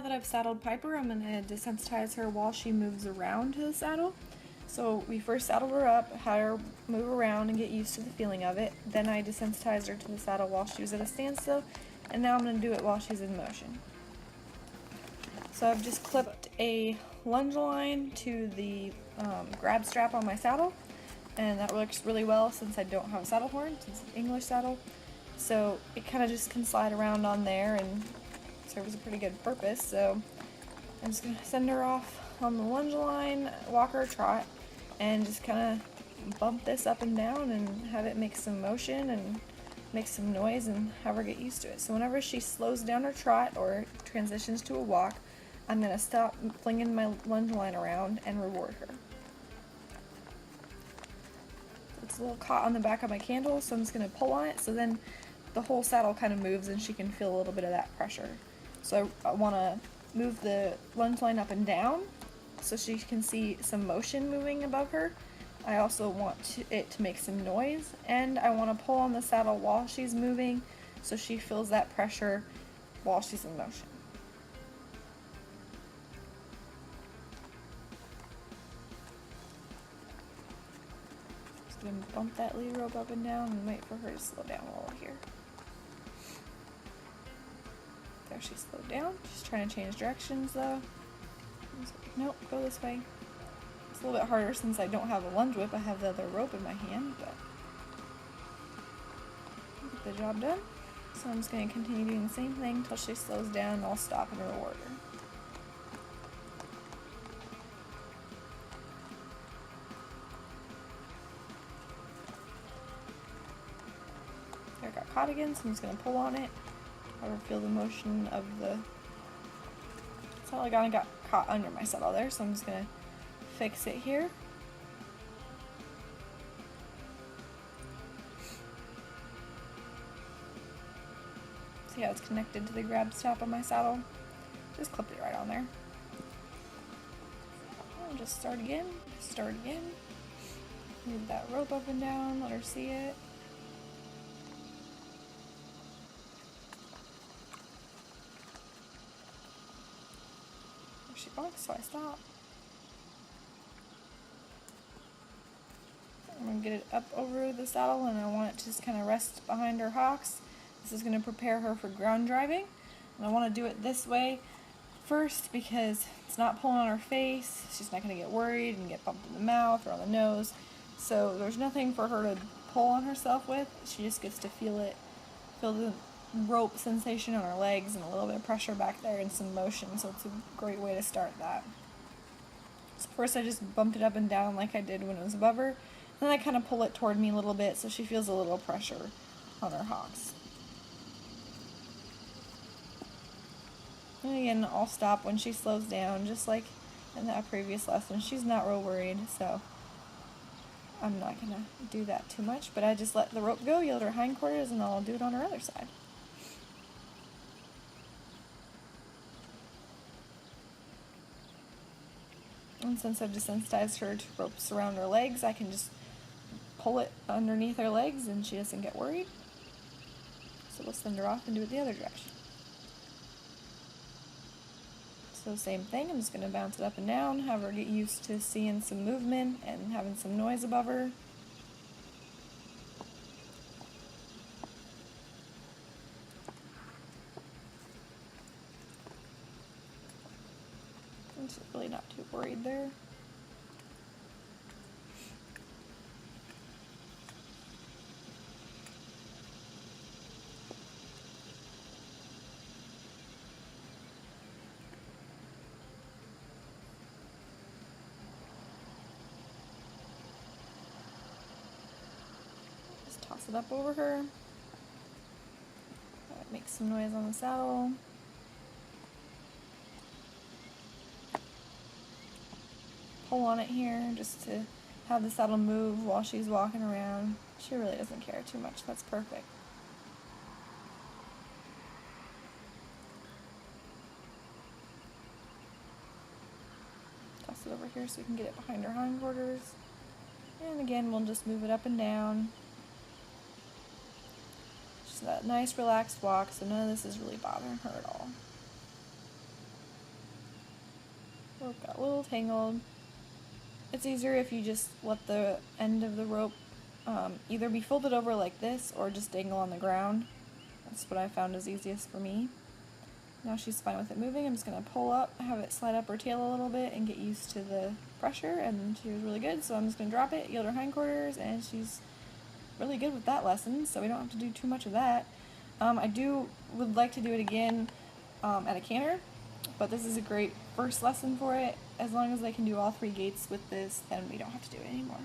that I've saddled Piper, I'm going to desensitize her while she moves around to the saddle. So we first saddled her up, had her move around and get used to the feeling of it. Then I desensitized her to the saddle while she was at a standstill, and now I'm going to do it while she's in motion. So I've just clipped a lunge line to the grab strap on my saddle, and that works really well since I don't have a saddle horn, since it's an English saddle. So it kind of just can slide around on there and serves a pretty good purpose. So I'm just going to send her off on the lunge line, walk her trot, and just kind of bump this up and down and have it make some motion and make some noise and have her get used to it. So whenever she slows down her trot or transitions to a walk, I'm going to stop flinging my lunge line around and reward her. It's a little caught on the back of my candle, so I'm just going to pull on it, so then the whole saddle kind of moves and she can feel a little bit of that pressure. So I want to move the lunge line up and down so she can see some motion moving above her. I also want it to make some noise, and I want to pull on the saddle while she's moving so she feels that pressure while she's in motion. Just going to bump that lead rope up and down and wait for her to slow down a little here. There, she slowed down. She's trying to change directions though. Nope, go this way. It's a little bit harder since I don't have a lunge whip. I have the other rope in my hand, but get the job done. So I'm just going to continue doing the same thing until she slows down, and I'll stop and reward her. There, I got caught again, so I'm just going to pull on it. I will feel the motion of the saddle. I kind of got caught under my saddle there, so I'm just going to fix it here. See how it's connected to the grab strap on my saddle? Just clipped it right on there. And just start again, Move that rope up and down, let her see it. She walks, so I stop. I'm going to get it up over the saddle, and I want it to just kind of rest behind her hocks. This is going to prepare her for ground driving. And I want to do it this way first because it's not pulling on her face. She's not going to get worried and get bumped in the mouth or on the nose. So there's nothing for her to pull on herself with. She just gets to feel it, feel the rope sensation on her legs and a little bit of pressure back there and some motion. So it's a great way to start that. So first I just bumped it up and down like I did when it was above her. Then I kind of pull it toward me a little bit so she feels a little pressure on her hocks. And again, I'll stop when she slows down, just like in that previous lesson. She's not real worried, so I'm not going to do that too much. But I just let the rope go, yield her hindquarters, and I'll do it on her other side. And since I've desensitized her to ropes around her legs, I can just pull it underneath her legs and she doesn't get worried. So we'll send her off and do it the other direction. So same thing, I'm just going to bounce it up and down, have her get used to seeing some movement and having some noise above her. And she's really not too worried there. Toss it up over her. Make some noise on the saddle. Pull on it here just to have the saddle move while she's walking around. She really doesn't care too much. That's perfect. Toss it over here so we can get it behind her hindquarters. And again, we'll just move it up and down. Just that nice relaxed walk, so none of this is really bothering her at all. rope got a little tangled. It's easier if you just let the end of the rope either be folded over like this or just dangle on the ground. That's what I found is easiest for me. Now she's fine with it moving. I'm just going to pull up, have it slide up her tail a little bit and get used to the pressure, and she was really good, so I'm just going to drop it, yield her hindquarters, and she's really good with that lesson, so we don't have to do too much of that. I would like to do it again at a canter, but this is a great first lesson for it. As long as I can do all 3 gaits with this, then we don't have to do it anymore.